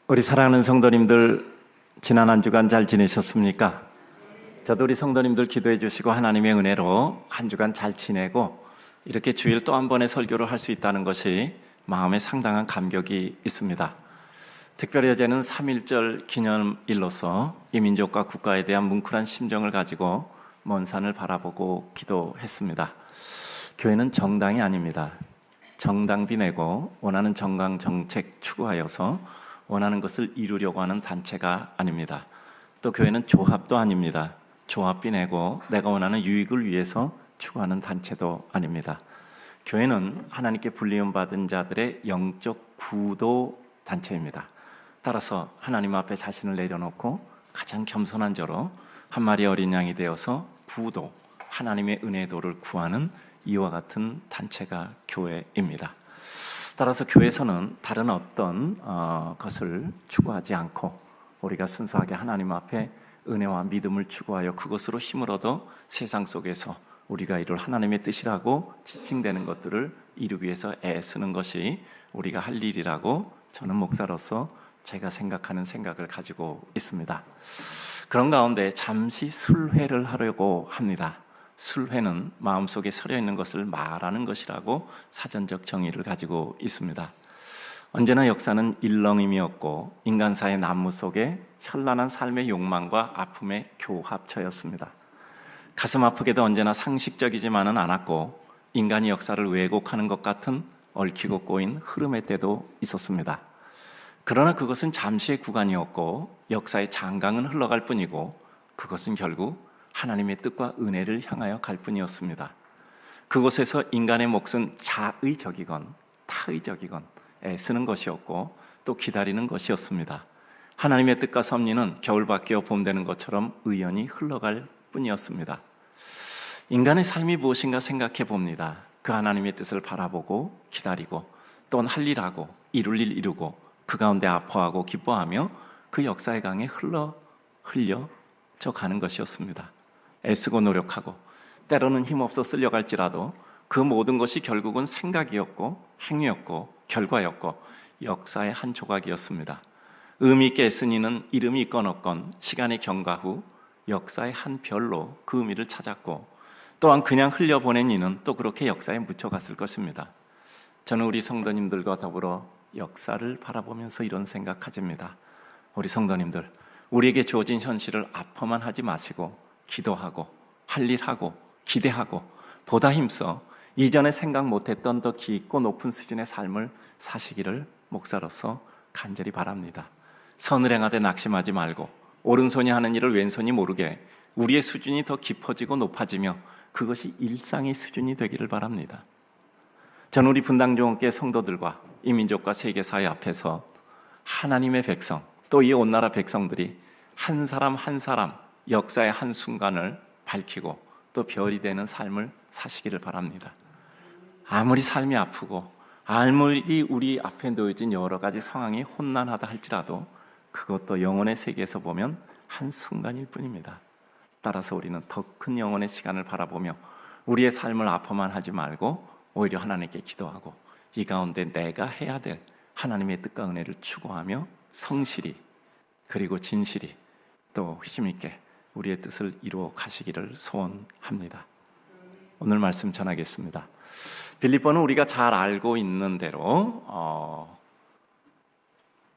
우리 사랑하는 성도님들, 지난 한 주간 잘 지내셨습니까? 저도 우리 성도님들 기도해 주시고 하나님의 은혜로 한 주간 잘 지내고 이렇게 주일 또 한 번의 설교를 할 수 있다는 것이 마음에 상당한 감격이 있습니다. 특별히 어제는 3.1절 기념일로서 이 민족과 국가에 대한 뭉클한 심정을 가지고 먼 산을 바라보고 기도했습니다. 교회는 정당이 아닙니다. 정당비 내고 원하는 정강 정책 추구하여서 원하는 것을 이루려고 하는 단체가 아닙니다. 또 교회는 조합도 아닙니다. 조합비 내고 내가 원하는 유익을 위해서 추구하는 단체도 아닙니다. 교회는 하나님께 불리움 받은 자들의 영적 구도 단체입니다. 따라서 하나님 앞에 자신을 내려놓고 가장 겸손한 자로 한 마리 어린 양이 되어서 구도, 하나님의 은혜의 도를 구하는 이와 같은 단체가 교회입니다. 따라서 교회에서는 다른 어떤 것을 추구하지 않고 우리가 순수하게 하나님 앞에 은혜와 믿음을 추구하여 그것으로 힘을 얻어 세상 속에서 우리가 이룰 하나님의 뜻이라고 지칭되는 것들을 이루기 위해서 애쓰는 것이 우리가 할 일이라고 저는 목사로서 제가 생각하는 생각을 가지고 있습니다. 그런 가운데 잠시 술회를 하려고 합니다. 술회는 마음속에 서려 있는 것을 말하는 것이라고 사전적 정의를 가지고 있습니다. 언제나 역사는 일렁임이었고 인간사의 난무 속에 현란한 삶의 욕망과 아픔의 교합처였습니다. 가슴 아프게도 언제나 상식적이지만은 않았고 인간이 역사를 왜곡하는 것 같은 얽히고 꼬인 흐름의 때도 있었습니다. 그러나 그것은 잠시의 구간이었고 역사의 장강은 흘러갈 뿐이고 그것은 결국 하나님의 뜻과 은혜를 향하여 갈 뿐이었습니다. 그곳에서 인간의 몫은 자의적이건 타의적이건 애쓰는 것이었고 또 기다리는 것이었습니다. 하나님의 뜻과 섭리는 겨울 바뀌어 봄 되는 것처럼 의연히 흘러갈 뿐이었습니다. 인간의 삶이 무엇인가 생각해 봅니다. 그 하나님의 뜻을 바라보고 기다리고 또는 할 일하고 이룰 일 이루고 그 가운데 아파하고 기뻐하며 그 역사의 강에 흘려져 가는 것이었습니다. 애쓰고 노력하고 때로는 힘없어 쓸려갈지라도 그 모든 것이 결국은 생각이었고 행위였고 결과였고 역사의 한 조각이었습니다. 의미 있게 애쓴 이는 이름이 있건 없건 시간의 경과 후 역사의 한 별로 그 의미를 찾았고 또한 그냥 흘려보낸 이는 또 그렇게 역사에 묻혀갔을 것입니다. 저는 우리 성도님들과 더불어 역사를 바라보면서 이런 생각하십니다. 우리 성도님들, 우리에게 주어진 현실을 아파만 하지 마시고 기도하고 할 일하고 기대하고 보다 힘써 이전에 생각 못했던 더 깊고 높은 수준의 삶을 사시기를 목사로서 간절히 바랍니다. 선을 행하되 낙심하지 말고 오른손이 하는 일을 왼손이 모르게 우리의 수준이 더 깊어지고 높아지며 그것이 일상의 수준이 되기를 바랍니다. 저는 우리 분당종업계 성도들과 이 민족과 세계사회 앞에서 하나님의 백성 또 이 온 나라 백성들이 한 사람 한 사람 역사의 한 순간을 밝히고 또 별이 되는 삶을 사시기를 바랍니다. 아무리 삶이 아프고 아무리 우리 앞에 놓여진 여러 가지 상황이 혼란하다 할지라도 그것도 영혼의 세계에서 보면 한 순간일 뿐입니다. 따라서 우리는 더 큰 영혼의 시간을 바라보며 우리의 삶을 아파만 하지 말고 오히려 하나님께 기도하고 이 가운데 내가 해야 될 하나님의 뜻과 은혜를 추구하며 성실히 그리고 진실히 또 힘있게 우리의 뜻을 이루어 가시기를 소원합니다. 오늘 말씀 전하겠습니다. 빌립보는 우리가 잘 알고 있는 대로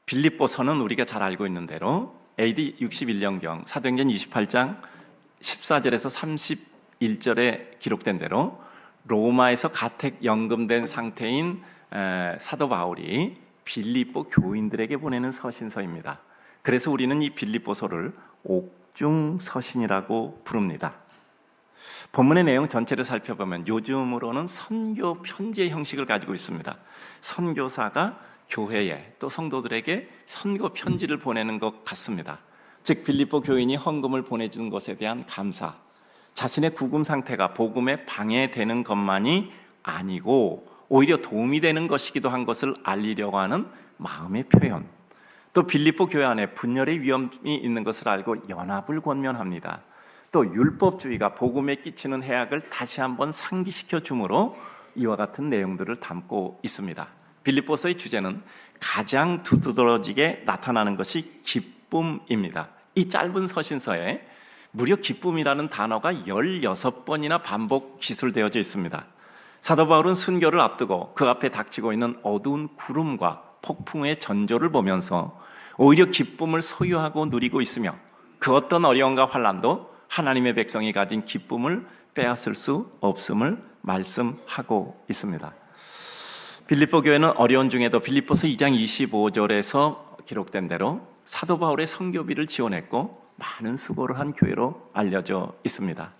빌립보서는 우리가 잘 알고 있는 대로 AD 61년경 사도행전 28장 14절에서 31절에 기록된 대로 로마에서 가택 연금된 상태인 사도 바울이 빌립보 교인들에게 보내는 서신서입니다. 그래서 우리는 이 빌립보서를 옥중서신이라고 부릅니다. 본문의 내용 전체를 살펴보면 요즘으로는 선교 편지의 형식을 가지고 있습니다. 선교사가 교회에 또 성도들에게 선교 편지를 보내는 것 같습니다. 즉 빌립보 교인이 헌금을 보내준 것에 대한 감사, 자신의 구금 상태가 복음에 방해되는 것만이 아니고 오히려 도움이 되는 것이기도 한 것을 알리려고 하는 마음의 표현, 또 빌립보 교회 안에 분열의 위험이 있는 것을 알고 연합을 권면합니다. 또 율법주의가 복음에 끼치는 해악을 다시 한번 상기시켜 주므로 이와 같은 내용들을 담고 있습니다. 빌립보서의 주제는 가장 두드러지게 나타나는 것이 기쁨입니다. 이 짧은 서신서에 무려 기쁨이라는 단어가 16번이나 반복 기술되어져 있습니다. 사도 바울은 순교를 앞두고 그 앞에 닥치고 있는 어두운 구름과 폭풍의 전조를 보면서 오히려 기쁨을 소유하고 누리고 있으며 그 어떤 어려움과 환난도 하나님의 백성이 가진 기쁨을 빼앗을 수 없음을 말씀하고 있습니다. 빌립보 교회는 어려운 중에도 빌립보서 2장 25절에서 기록된 대로 사도 바울의 선교비를 지원했고 많은 수고를 한 교회로 알려져 있습니다.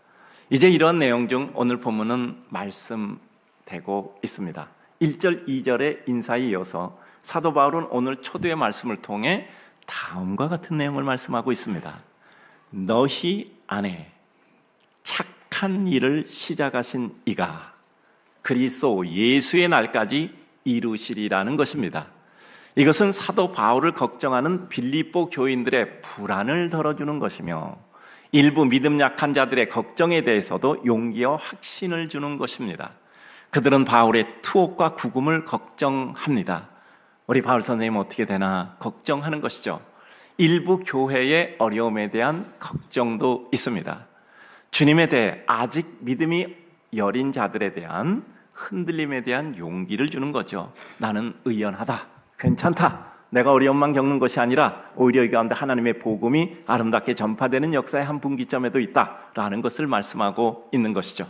이제 이러한 내용 중 오늘 본문은 말씀되고 있습니다. 1절, 2절의 인사에 이어서 사도 바울은 오늘 초두의 말씀을 통해 다음과 같은 내용을 말씀하고 있습니다. 너희 안에 착한 일을 시작하신 이가 그리스도 예수의 날까지 이루시리라는 것입니다. 이것은 사도 바울을 걱정하는 빌립보 교인들의 불안을 덜어주는 것이며 일부 믿음 약한 자들의 걱정에 대해서도 용기와 확신을 주는 것입니다. 그들은 바울의 투옥과 구금을 걱정합니다. 우리 바울 선생님 어떻게 되나 걱정하는 것이죠. 일부 교회의 어려움에 대한 걱정도 있습니다. 주님에 대해 아직 믿음이 여린 자들에 대한 흔들림에 대한 용기를 주는 거죠. 나는 의연하다, 괜찮다, 내가 어려움만 겪는 것이 아니라 오히려 이 가운데 하나님의 복음이 아름답게 전파되는 역사의 한 분기점에도 있다라는 것을 말씀하고 있는 것이죠.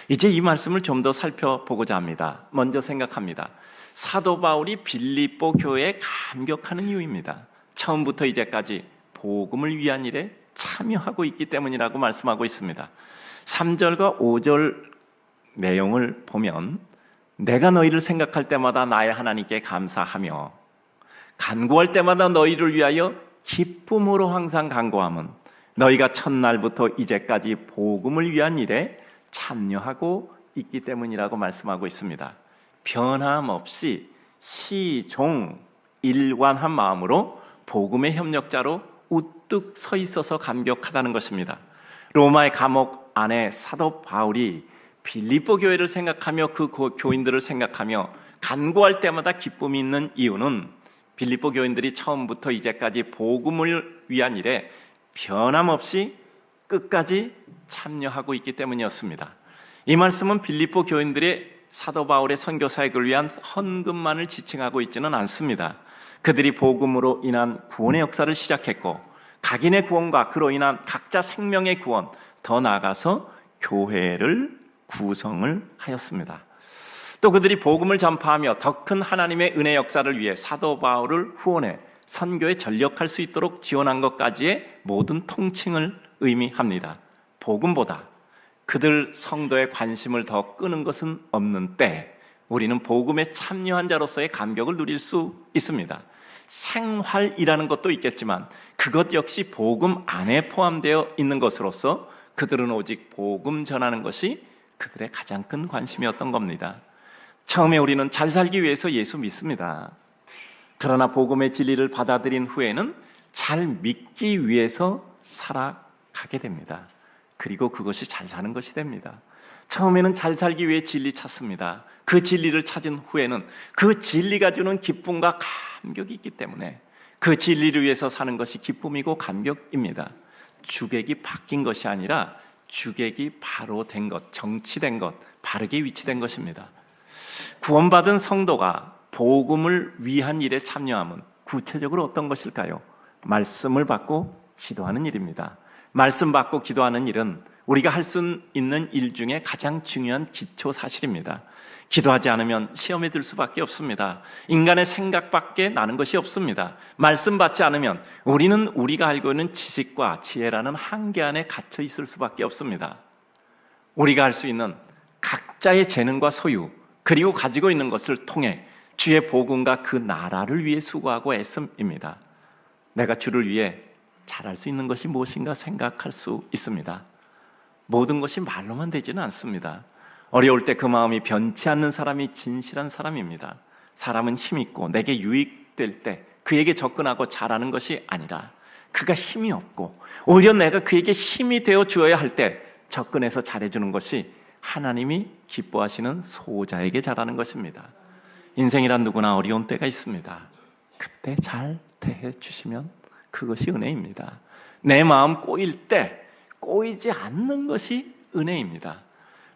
이제 이 말씀을 좀 더 살펴보고자 합니다. 먼저 생각합니다. 사도 바울이 빌립보 교회에 감격하는 이유입니다. 처음부터 이제까지 복음을 위한 일에 참여하고 있기 때문이라고 말씀하고 있습니다. 3절과 5절 내용을 보면 내가 너희를 생각할 때마다 나의 하나님께 감사하며 간구할 때마다 너희를 위하여 기쁨으로 항상 간구함은 너희가 첫날부터 이제까지 복음을 위한 일에 참여하고 있기 때문이라고 말씀하고 있습니다. 변함없이 시종 일관한 마음으로 복음의 협력자로 우뚝 서 있어서 감격하다는 것입니다. 로마의 감옥 안에 사도 바울이 빌립보 교회를 생각하며 그 교인들을 생각하며 간구할 때마다 기쁨이 있는 이유는 빌립보 교인들이 처음부터 이제까지 복음을 위한 일에 변함없이 끝까지 참여하고 있기 때문이었습니다. 이 말씀은 빌립보 교인들의 사도 바울의 선교 사역을 위한 헌금만을 지칭하고 있지는 않습니다. 그들이 복음으로 인한 구원의 역사를 시작했고 각인의 구원과 그로 인한 각자 생명의 구원, 더 나아가서 교회를 구성을 하였습니다. 또 그들이 복음을 전파하며 더 큰 하나님의 은혜 역사를 위해 사도 바울을 후원해 선교에 전력할 수 있도록 지원한 것까지의 모든 통칭을 의미합니다. 복음보다 그들 성도의 관심을 더 끄는 것은 없는 때 우리는 복음에 참여한 자로서의 감격을 누릴 수 있습니다. 생활이라는 것도 있겠지만 그것 역시 복음 안에 포함되어 있는 것으로서 그들은 오직 복음 전하는 것이 그들의 가장 큰 관심이었던 겁니다. 처음에 우리는 잘 살기 위해서 예수 믿습니다. 그러나 복음의 진리를 받아들인 후에는 잘 믿기 위해서 살아가게 됩니다. 그리고 그것이 잘 사는 것이 됩니다. 처음에는 잘 살기 위해 진리 찾습니다. 그 진리를 찾은 후에는 그 진리가 주는 기쁨과 감격이 있기 때문에 그 진리를 위해서 사는 것이 기쁨이고 감격입니다. 주객이 바뀐 것이 아니라 주객이 바로 된 것, 정치된 것, 바르게 위치된 것입니다. 구원받은 성도가 복음을 위한 일에 참여함은 구체적으로 어떤 것일까요? 말씀을 받고 기도하는 일입니다. 말씀 받고 기도하는 일은 우리가 할 수 있는 일 중에 가장 중요한 기초 사실입니다. 기도하지 않으면 시험에 들 수밖에 없습니다. 인간의 생각밖에 나는 것이 없습니다. 말씀 받지 않으면 우리는 우리가 알고 있는 지식과 지혜라는 한계 안에 갇혀 있을 수밖에 없습니다. 우리가 할 수 있는 각자의 재능과 소유 그리고 가지고 있는 것을 통해 주의 복음과 그 나라를 위해 수고하고 애씀입니다. 내가 주를 위해 잘할 수 있는 것이 무엇인가 생각할 수 있습니다. 모든 것이 말로만 되지는 않습니다. 어려울 때 그 마음이 변치 않는 사람이 진실한 사람입니다. 사람은 힘있고 내게 유익될 때 그에게 접근하고 잘하는 것이 아니라 그가 힘이 없고 오히려 내가 그에게 힘이 되어 주어야 할 때 접근해서 잘해주는 것이 하나님이 기뻐하시는 소자에게 잘하는 것입니다. 인생이란 누구나 어려운 때가 있습니다. 그때 잘 대해 주시면 그것이 은혜입니다. 내 마음 꼬일 때 꼬이지 않는 것이 은혜입니다.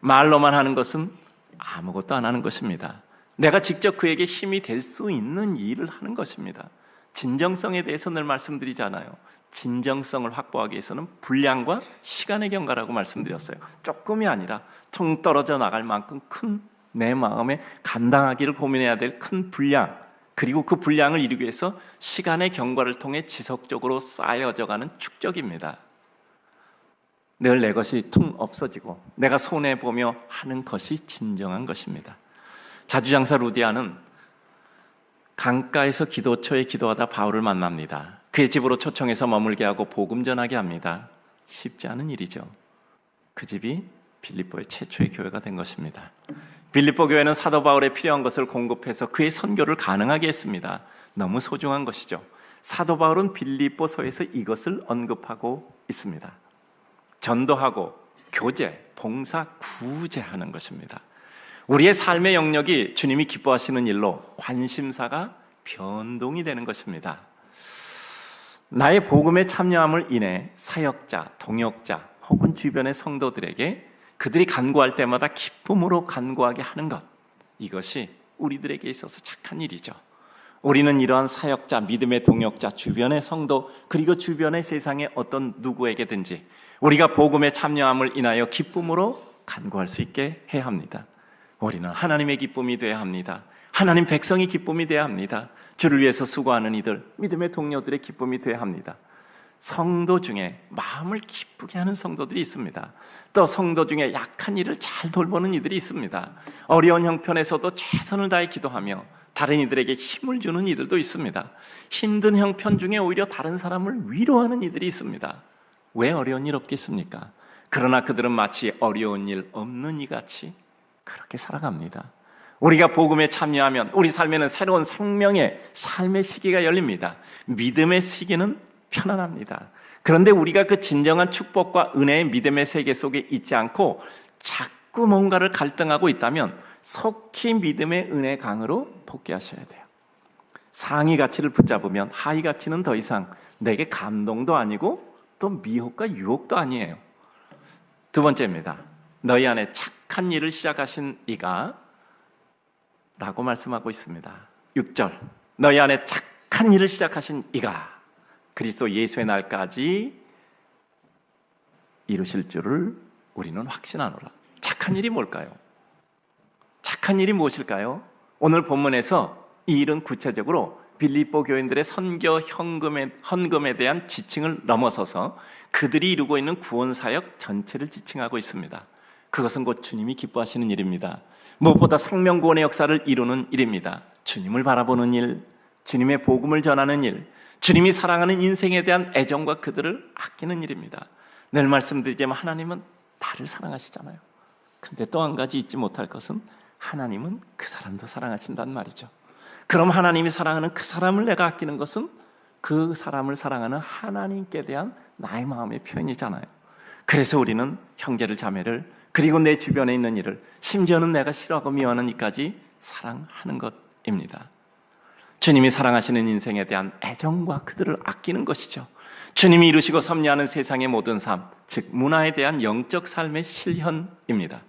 말로만 하는 것은 아무것도 안 하는 것입니다. 내가 직접 그에게 힘이 될 수 있는 일을 하는 것입니다. 진정성에 대해서 늘 말씀드리잖아요. 진정성을 확보하기 위해서는 분량과 시간의 경과라고 말씀드렸어요. 조금이 아니라 퉁 떨어져 나갈 만큼 큰 내 마음에 감당하기를 고민해야 될 큰 분량, 그리고 그 분량을 이루기 위해서 시간의 경과를 통해 지속적으로 쌓여져가는 축적입니다. 늘 내 것이 퉁 없어지고 내가 손해보며 하는 것이 진정한 것입니다. 자주장사 루디아는 강가에서 기도처에 기도하다 바울을 만납니다. 그의 집으로 초청해서 머물게 하고 복음 전하게 합니다. 쉽지 않은 일이죠. 그 집이 빌립보의 최초의 교회가 된 것입니다. 빌립보 교회는 사도 바울에 필요한 것을 공급해서 그의 선교를 가능하게 했습니다. 너무 소중한 것이죠. 사도 바울은 빌립보서에서 이것을 언급하고 있습니다. 전도하고 교제, 봉사, 구제하는 것입니다. 우리의 삶의 영역이 주님이 기뻐하시는 일로 관심사가 변동이 되는 것입니다. 나의 복음에 참여함을 인해 사역자, 동역자 혹은 주변의 성도들에게 그들이 간구할 때마다 기쁨으로 간구하게 하는 것, 이것이 우리들에게 있어서 착한 일이죠. 우리는 이러한 사역자, 믿음의 동역자, 주변의 성도, 그리고 주변의 세상의 어떤 누구에게든지 우리가 복음에 참여함을 인하여 기쁨으로 간구할 수 있게 해야 합니다. 우리는 하나님의 기쁨이 되어야 합니다. 하나님 백성이 기쁨이 되어야 합니다. 주를 위해서 수고하는 이들, 믿음의 동료들의 기쁨이 되어야 합니다. 성도 중에 마음을 기쁘게 하는 성도들이 있습니다. 또 성도 중에 약한 이를 잘 돌보는 이들이 있습니다. 어려운 형편에서도 최선을 다해 기도하며 다른 이들에게 힘을 주는 이들도 있습니다. 힘든 형편 중에 오히려 다른 사람을 위로하는 이들이 있습니다. 왜 어려운 일 없겠습니까? 그러나 그들은 마치 어려운 일 없는 이같이 그렇게 살아갑니다. 우리가 복음에 참여하면 우리 삶에는 새로운 생명의 삶의 시기가 열립니다. 믿음의 시기는 편안합니다. 그런데 우리가 그 진정한 축복과 은혜의 믿음의 세계 속에 있지 않고 자꾸 뭔가를 갈등하고 있다면 속히 믿음의 은혜 강으로 복귀하셔야 돼요. 상위 가치를 붙잡으면 하위 가치는 더 이상 내게 감동도 아니고 또 미혹과 유혹도 아니에요. 두 번째입니다. 너희 안에 착한 일을 시작하신 이가 라고 말씀하고 있습니다. 6절, 너희 안에 착한 일을 시작하신 이가 그리스도 예수의 날까지 이루실 줄을 우리는 확신하노라. 착한 일이 뭘까요? 착한 일이 무엇일까요? 오늘 본문에서 이 일은 구체적으로 빌립보 교인들의 선교 헌금에 대한 지칭을 넘어서서 그들이 이루고 있는 구원사역 전체를 지칭하고 있습니다. 그것은 곧 주님이 기뻐하시는 일입니다. 무엇보다 생명구원의 역사를 이루는 일입니다. 주님을 바라보는 일, 주님의 복음을 전하는 일, 주님이 사랑하는 인생에 대한 애정과 그들을 아끼는 일입니다. 늘 말씀드리지만 하나님은 나를 사랑하시잖아요. 근데 또 한 가지 잊지 못할 것은 하나님은 그 사람도 사랑하신단 말이죠. 그럼 하나님이 사랑하는 그 사람을 내가 아끼는 것은 그 사람을 사랑하는 하나님께 대한 나의 마음의 표현이잖아요. 그래서 우리는 형제를, 자매를, 그리고 내 주변에 있는 이를, 심지어는 내가 싫어하고 미워하는 이까지 사랑하는 것입니다. 주님이 사랑하시는 인생에 대한 애정과 그들을 아끼는 것이죠. 주님이 이루시고 섭리하는 세상의 모든 삶, 즉 문화에 대한 영적 삶의 실현입니다.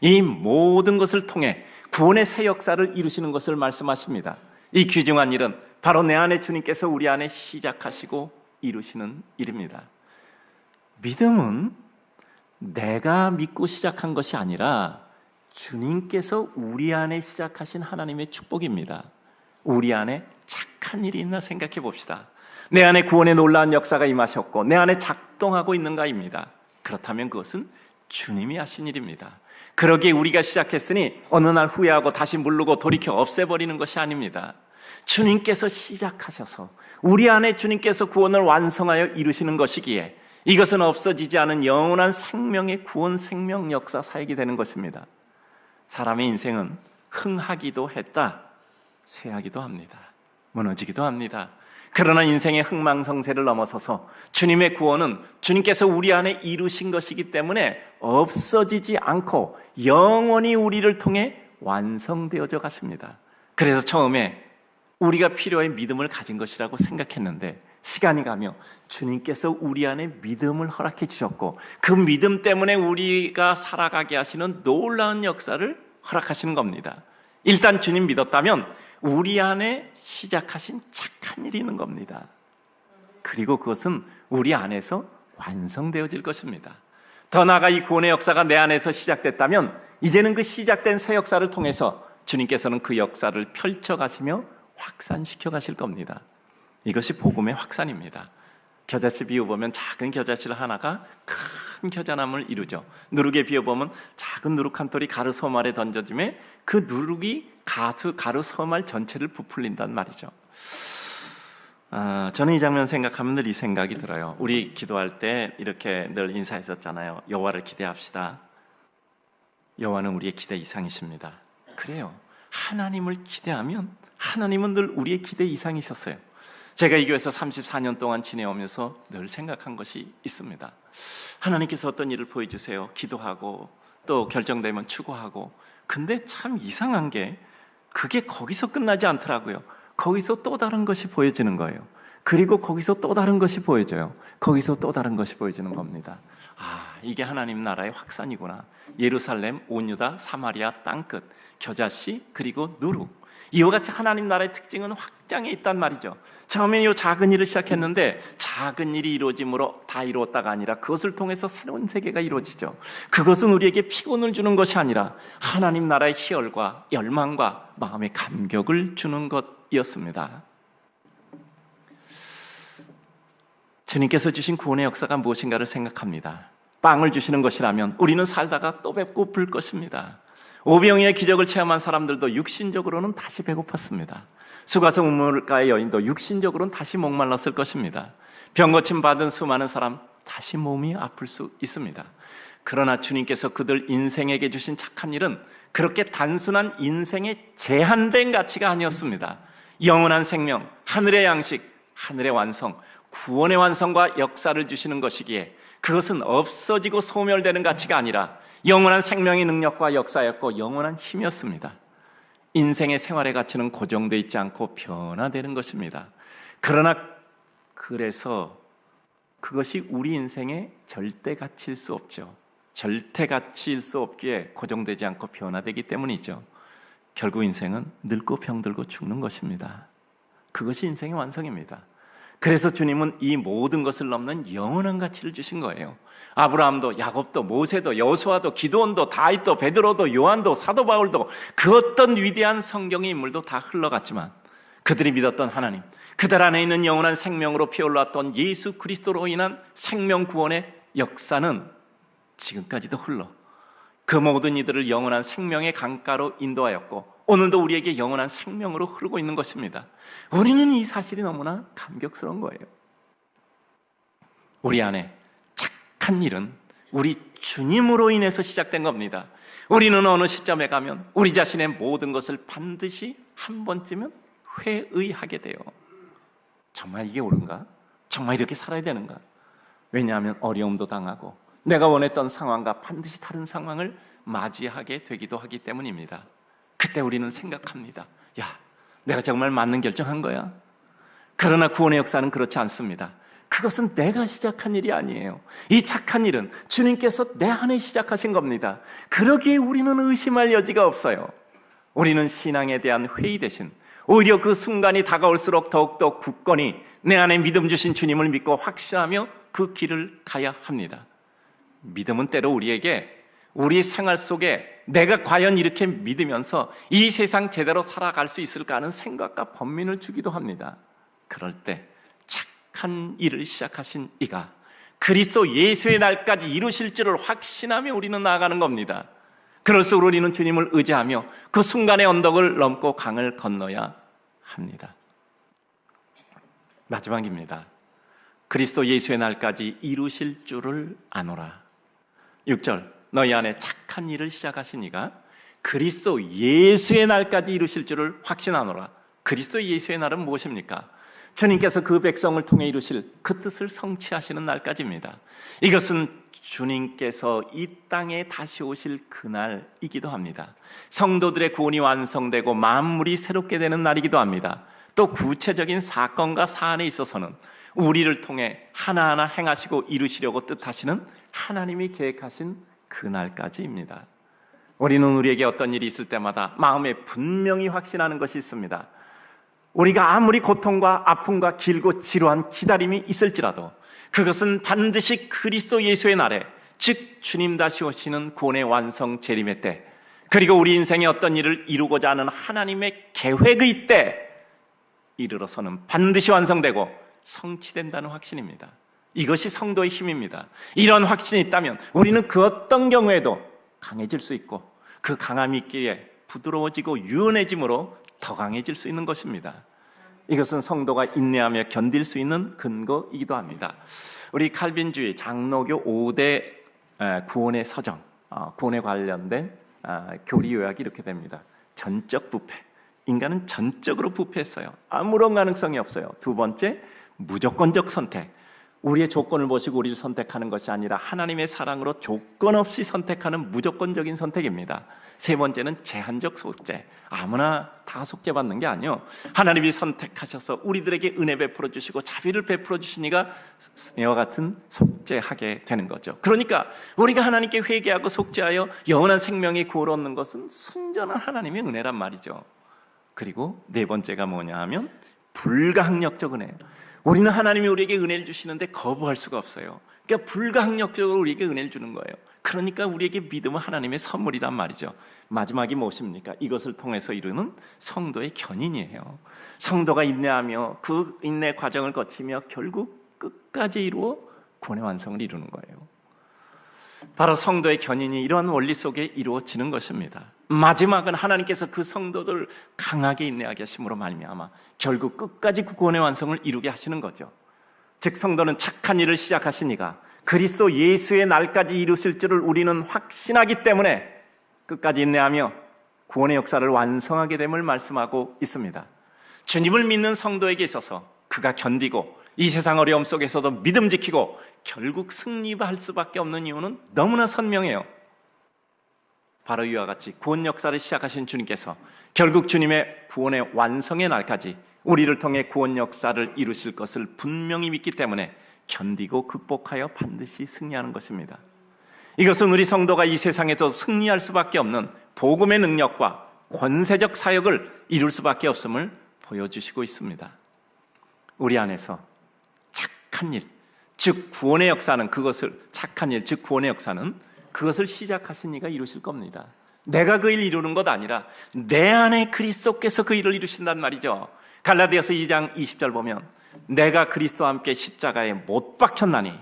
이 모든 것을 통해 구원의 새 역사를 이루시는 것을 말씀하십니다. 이 귀중한 일은 바로 내 안에 주님께서 우리 안에 시작하시고 이루시는 일입니다. 믿음은 내가 믿고 시작한 것이 아니라 주님께서 우리 안에 시작하신 하나님의 축복입니다. 우리 안에 착한 일이 있나 생각해 봅시다. 내 안에 구원의 놀라운 역사가 임하셨고 내 안에 작동하고 있는가입니다. 그렇다면 그것은 주님이 하신 일입니다. 그러기에 우리가 시작했으니 어느 날 후회하고 다시 무르고 돌이켜 없애버리는 것이 아닙니다. 주님께서 시작하셔서 우리 안에 주님께서 구원을 완성하여 이루시는 것이기에 이것은 없어지지 않은 영원한 생명의 구원 생명 역사 사역이 되는 것입니다. 사람의 인생은 흥하기도 했다, 쇠하기도 합니다. 무너지기도 합니다. 그러나 인생의 흥망성쇠를 넘어서서 주님의 구원은 주님께서 우리 안에 이루신 것이기 때문에 없어지지 않고 영원히 우리를 통해 완성되어져 가십니다. 그래서 처음에 우리가 필요한 믿음을 가진 것이라고 생각했는데 시간이 가며 주님께서 우리 안에 믿음을 허락해 주셨고 그 믿음 때문에 우리가 살아가게 하시는 놀라운 역사를 허락하시는 겁니다. 일단 주님 믿었다면 우리 안에 시작하신 착한 일이 있는 겁니다. 그리고 그것은 우리 안에서 완성되어질 것입니다. 더 나아가 이 구원의 역사가 내 안에서 시작됐다면 이제는 그 시작된 새 역사를 통해서 주님께서는 그 역사를 펼쳐가시며 확산시켜 가실 겁니다. 이것이 복음의 확산입니다. 겨자씨 비워보면 작은 겨자씨 하나가 큰 겨자나무를 이루죠. 누룩에 비워보면 작은 누룩 한 톨이 가루 서말에 던져짐에 그 누룩이 가루 서말 전체를 부풀린단 말이죠. 저는 이 장면 생각하면 늘 이 생각이 들어요. 우리 기도할 때 이렇게 늘 인사했었잖아요. 여호와를 기대합시다. 여호와는 우리의 기대 이상이십니다. 그래요. 하나님을 기대하면 하나님은 늘 우리의 기대 이상이셨어요. 제가 이 교회에서 34년 동안 지내오면서 늘 생각한 것이 있습니다. 하나님께서 어떤 일을 보여주세요. 기도하고 또 결정되면 추구하고. 근데 참 이상한 게 그게 거기서 끝나지 않더라고요. 거기서 또 다른 것이 보여지는 거예요. 그리고 거기서 또 다른 것이 보여져요. 거기서 또 다른 것이 보여지는 겁니다. 이게 하나님 나라의 확산이구나. 예루살렘, 온 유다, 사마리아 땅끝, 겨자씨 그리고 누룩. 이와 같이 하나님 나라의 특징은 확장에 있단 말이죠. 처음에 이 작은 일을 시작했는데 작은 일이 이루어짐으로 다 이루었다가 아니라 그것을 통해서 새로운 세계가 이루어지죠. 그것은 우리에게 피곤을 주는 것이 아니라 하나님 나라의 희열과 열망과 마음의 감격을 주는 것이었습니다. 주님께서 주신 구원의 역사가 무엇인가를 생각합니다. 빵을 주시는 것이라면 우리는 살다가 또 뵙고 불 것입니다. 오병이의 기적을 체험한 사람들도 육신적으로는 다시 배고팠습니다. 수가성 우물가의 여인도 육신적으로는 다시 목말랐을 것입니다. 병고침 받은 수많은 사람 다시 몸이 아플 수 있습니다. 그러나 주님께서 그들 인생에게 주신 착한 일은 그렇게 단순한 인생의 제한된 가치가 아니었습니다. 영원한 생명, 하늘의 양식, 하늘의 완성, 구원의 완성과 역사를 주시는 것이기에 그것은 없어지고 소멸되는 가치가 아니라 영원한 생명의 능력과 역사였고 영원한 힘이었습니다. 인생의 생활의 가치는 고정되어 있지 않고 변화되는 것입니다. 그러나 그래서 그것이 우리 인생의 절대 가치일 수 없죠. 절대 가치일 수 없기에 고정되지 않고 변화되기 때문이죠. 결국 인생은 늙고 병들고 죽는 것입니다. 그것이 인생의 완성입니다. 그래서 주님은 이 모든 것을 넘는 영원한 가치를 주신 거예요. 아브라함도 야곱도 모세도 여호수아도 기드온도 다윗도 베드로도 요한도 사도 바울도 그 어떤 위대한 성경의 인물도 다 흘러갔지만 그들이 믿었던 하나님, 그들 안에 있는 영원한 생명으로 피어올랐던 예수 그리스도로 인한 생명 구원의 역사는 지금까지도 흘러 그 모든 이들을 영원한 생명의 강가로 인도하였고 오늘도 우리에게 영원한 생명으로 흐르고 있는 것입니다. 우리는 이 사실이 너무나 감격스러운 거예요. 우리 안에 착한 일은 우리 주님으로 인해서 시작된 겁니다. 우리는 어느 시점에 가면 우리 자신의 모든 것을 반드시 한 번쯤은 회의하게 돼요. 정말 이게 옳은가? 정말 이렇게 살아야 되는가? 왜냐하면 어려움도 당하고 내가 원했던 상황과 반드시 다른 상황을 맞이하게 되기도 하기 때문입니다. 그때 우리는 생각합니다. 야, 내가 정말 맞는 결정한 거야? 그러나 구원의 역사는 그렇지 않습니다. 그것은 내가 시작한 일이 아니에요. 이 착한 일은 주님께서 내 안에 시작하신 겁니다. 그러기에 우리는 의심할 여지가 없어요. 우리는 신앙에 대한 회의 대신 오히려 그 순간이 다가올수록 더욱더 굳건히 내 안에 믿음 주신 주님을 믿고 확신하며 그 길을 가야 합니다. 믿음은 때로 우리에게 우리 생활 속에 내가 과연 이렇게 믿으면서 이 세상 제대로 살아갈 수 있을까 하는 생각과 번민을 주기도 합니다. 그럴 때 착한 일을 시작하신 이가 그리스도 예수의 날까지 이루실 줄을 확신하며 우리는 나아가는 겁니다. 그럴수록 우리는 주님을 의지하며 그 순간의 언덕을 넘고 강을 건너야 합니다. 마지막입니다. 그리스도 예수의 날까지 이루실 줄을 아노라. 6절 너희 안에 착한 일을 시작하신 이가 그리스도 예수의 날까지 이루실 줄을 확신하노라. 그리스도 예수의 날은 무엇입니까? 주님께서 그 백성을 통해 이루실 그 뜻을 성취하시는 날까지입니다. 이것은 주님께서 이 땅에 다시 오실 그날이기도 합니다. 성도들의 구원이 완성되고 만물이 새롭게 되는 날이기도 합니다. 또 구체적인 사건과 사안에 있어서는 우리를 통해 하나하나 행하시고 이루시려고 뜻하시는 하나님이 계획하신 그날까지입니다. 우리는 우리에게 어떤 일이 있을 때마다 마음에 분명히 확신하는 것이 있습니다. 우리가 아무리 고통과 아픔과 길고 지루한 기다림이 있을지라도 그것은 반드시 그리스도 예수의 날에, 즉 주님 다시 오시는 구원의 완성 재림의 때, 그리고 우리 인생에 어떤 일을 이루고자 하는 하나님의 계획의 때 이르러서는 반드시 완성되고 성취된다는 확신입니다. 이것이 성도의 힘입니다. 이런 확신이 있다면 우리는 그 어떤 경우에도 강해질 수 있고, 그 강함이 있기에 부드러워지고 유연해짐으로 더 강해질 수 있는 것입니다. 이것은 성도가 인내하며 견딜 수 있는 근거이기도 합니다. 우리 칼빈주의 장로교 5대 구원의 서정, 구원에 관련된 교리 요약이 이렇게 됩니다. 전적 부패, 인간은 전적으로 부패했어요. 아무런 가능성이 없어요. 두 번째, 무조건적 선택, 우리의 조건을 보시고 우리를 선택하는 것이 아니라 하나님의 사랑으로 조건 없이 선택하는 무조건적인 선택입니다. 세 번째는 제한적 속죄, 아무나 다 속죄받는 게 아니요, 하나님이 선택하셔서 우리들에게 은혜 베풀어 주시고 자비를 베풀어 주시니까 이와 같은 속죄하게 되는 거죠. 그러니까 우리가 하나님께 회개하고 속죄하여 영원한 생명의 구원을 얻는 것은 순전한 하나님의 은혜란 말이죠. 그리고 네 번째가 뭐냐 하면 불가항력적 은혜예요. 우리는 하나님이 우리에게 은혜를 주시는데 거부할 수가 없어요. 그러니까 불가항력적으로 우리에게 은혜를 주는 거예요. 그러니까 우리에게 믿음은 하나님의 선물이란 말이죠. 마지막이 무엇입니까? 이것을 통해서 이루는 성도의 견인이에요. 성도가 인내하며 그 인내 과정을 거치며 결국 끝까지 이루어 구원의 완성을 이루는 거예요. 바로 성도의 견인이 이러한 원리 속에 이루어지는 것입니다. 마지막은 하나님께서 그 성도들 강하게 인내하게 하심으로 말미암아 결국 끝까지 그 구원의 완성을 이루게 하시는 거죠. 즉 성도는 착한 일을 시작하신 이가 그리스도 예수의 날까지 이루실 줄을 우리는 확신하기 때문에 끝까지 인내하며 구원의 역사를 완성하게 됨을 말씀하고 있습니다. 주님을 믿는 성도에게 있어서 그가 견디고 이 세상 어려움 속에서도 믿음 지키고 결국 승리할 수밖에 없는 이유는 너무나 선명해요. 바로 이와 같이 구원 역사를 시작하신 주님께서 결국 주님의 구원의 완성의 날까지 우리를 통해 구원 역사를 이루실 것을 분명히 믿기 때문에 견디고 극복하여 반드시 승리하는 것입니다. 이것은 우리 성도가 이 세상에서 승리할 수밖에 없는 복음의 능력과 권세적 사역을 이룰 수밖에 없음을 보여주시고 있습니다. 우리 안에서 착한 일, 즉 구원의 역사는 그것을, 착한 일, 즉 구원의 역사는 그것을 시작하신 이가 이루실 겁니다. 내가 그 일을 이루는 것 아니라 내 안에 그리스도께서 그 일을 이루신단 말이죠. 갈라디아서 2장 20절 보면 내가 그리스도와 함께 십자가에 못 박혔나니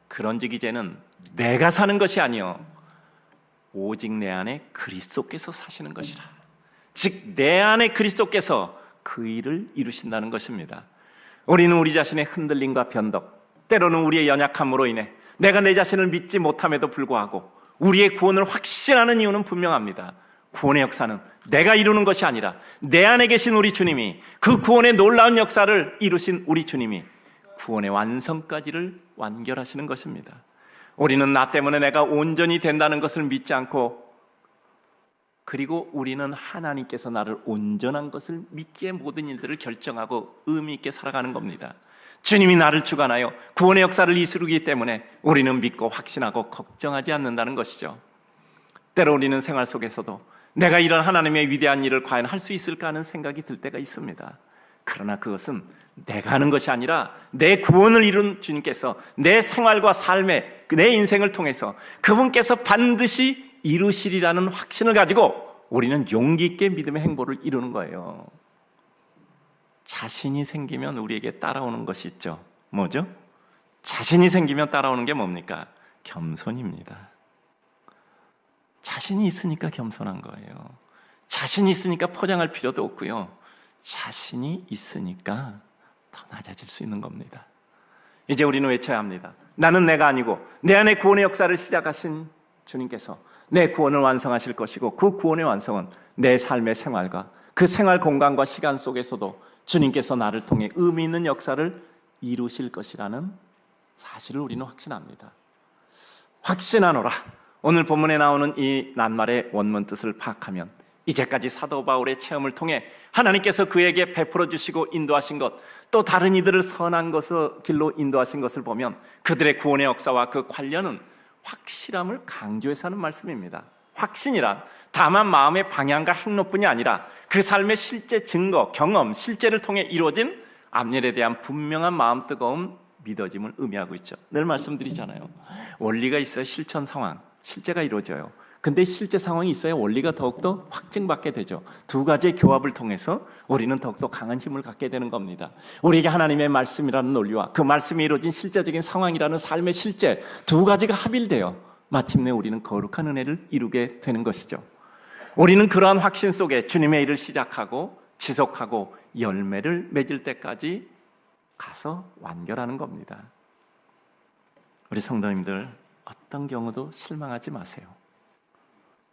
그런즉 이제는 내가 사는 것이 아니요 오직 내 안에 그리스도께서 사시는 것이라. 즉 내 안에 그리스도께서 그 일을 이루신다는 것입니다. 우리는 우리 자신의 흔들림과 변덕, 때로는 우리의 연약함으로 인해 내가 내 자신을 믿지 못함에도 불구하고 우리의 구원을 확신하는 이유는 분명합니다. 구원의 역사는 내가 이루는 것이 아니라 내 안에 계신 우리 주님이, 그 구원의 놀라운 역사를 이루신 우리 주님이 구원의 완성까지를 완결하시는 것입니다. 우리는 나 때문에 내가 온전히 된다는 것을 믿지 않고, 그리고 우리는 하나님께서 나를 온전한 것을 믿기에 모든 일들을 결정하고 의미 있게 살아가는 겁니다. 주님이 나를 주관하여 구원의 역사를 이루기 때문에 우리는 믿고 확신하고 걱정하지 않는다는 것이죠. 때로 우리는 생활 속에서도 내가 이런 하나님의 위대한 일을 과연 할 수 있을까 하는 생각이 들 때가 있습니다. 그러나 그것은 내가 하는 것이 아니라 내 구원을 이룬 주님께서 내 생활과 삶에, 내 인생을 통해서 그분께서 반드시 이루시리라는 확신을 가지고 우리는 용기 있게 믿음의 행보를 이루는 거예요. 자신이 생기면 우리에게 따라오는 것이 있죠. 뭐죠? 자신이 생기면 따라오는 게 뭡니까? 겸손입니다. 자신이 있으니까 겸손한 거예요. 자신이 있으니까 포장할 필요도 없고요. 자신이 있으니까 더 낮아질 수 있는 겁니다. 이제 우리는 외쳐야 합니다. 나는 내가 아니고 내 안에 구원의 역사를 시작하신 주님께서 내 구원을 완성하실 것이고, 그 구원의 완성은 내 삶의 생활과 그 생활 공간과 시간 속에서도 주님께서 나를 통해 의미 있는 역사를 이루실 것이라는 사실을 우리는 확신합니다. 확신하노라. 오늘 본문에 나오는 이 낱말의 원문 뜻을 파악하면 이제까지 사도 바울의 체험을 통해 하나님께서 그에게 베풀어 주시고 인도하신 것, 또 다른 이들을 선한 것을 길로 인도하신 것을 보면 그들의 구원의 역사와 그 관련은 확실함을 강조해서 하는 말씀입니다. 확신이란 다만 마음의 방향과 행로뿐이 아니라 그 삶의 실제 증거, 경험, 실제를 통해 이루어진 앞일에 대한 분명한 마음 뜨거움, 믿어짐을 의미하고 있죠. 늘 말씀드리잖아요. 원리가 있어야 실천 상황, 실제가 이루어져요. 근데 실제 상황이 있어야 원리가 더욱더 확증받게 되죠. 두 가지의 교합을 통해서 우리는 더욱더 강한 힘을 갖게 되는 겁니다. 우리에게 하나님의 말씀이라는 논리와 그 말씀이 이루어진 실제적인 상황이라는 삶의 실제, 두 가지가 합일되어 마침내 우리는 거룩한 은혜를 이루게 되는 것이죠. 우리는 그러한 확신 속에 주님의 일을 시작하고 지속하고 열매를 맺을 때까지 가서 완결하는 겁니다. 우리 성도님들, 어떤 경우도 실망하지 마세요.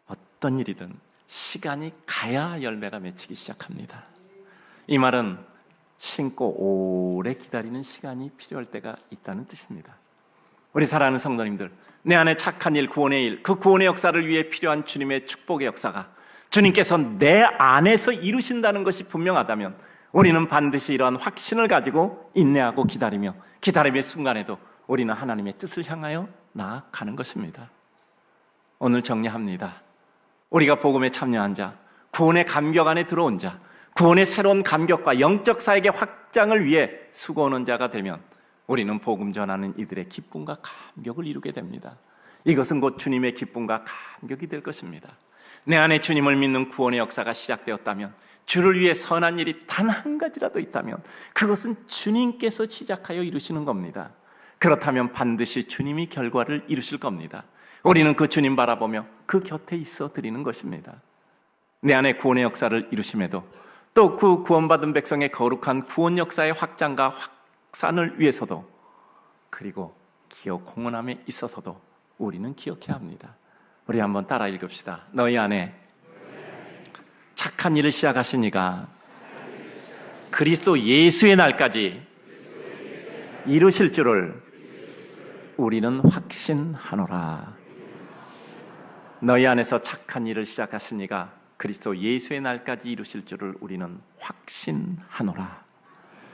어떤 일이든 시간이 가야 열매가 맺히기 시작합니다. 이 말은 심고 오래 기다리는 시간이 필요할 때가 있다는 뜻입니다. 우리 사랑하는 성도님들, 내 안에 착한 일, 구원의 일, 그 구원의 역사를 위해 필요한 주님의 축복의 역사가 주님께서 내 안에서 이루신다는 것이 분명하다면 우리는 반드시 이러한 확신을 가지고 인내하고 기다리며 기다림의 순간에도 우리는 하나님의 뜻을 향하여 나아가는 것입니다. 오늘 정리합니다. 우리가 복음에 참여한 자, 구원의 감격 안에 들어온 자, 구원의 새로운 감격과 영적 사역의 확장을 위해 수고하는 자가 되면 우리는 복음 전하는 이들의 기쁨과 감격을 이루게 됩니다. 이것은 곧 주님의 기쁨과 감격이 될 것입니다. 내 안에 주님을 믿는 구원의 역사가 시작되었다면, 주를 위해 선한 일이 단 한 가지라도 있다면 그것은 주님께서 시작하여 이루시는 겁니다. 그렇다면 반드시 주님이 결과를 이루실 겁니다. 우리는 그 주님 바라보며 그 곁에 있어 드리는 것입니다. 내 안에 구원의 역사를 이루심에도 또 그 구원받은 백성의 거룩한 구원 역사의 확장과 확산을 위해서도, 그리고 기업 공헌함에 있어서도 우리는 기억해야 합니다. 우리 한번 따라 읽읍시다. 너희 안에 착한 일을 시작하신 이가 그리스도 예수의 날까지 이루실 줄을 우리는 확신하노라. 너희 안에서 착한 일을 시작하신 이가 그리스도 예수의 날까지 이루실 줄을 우리는 확신하노라.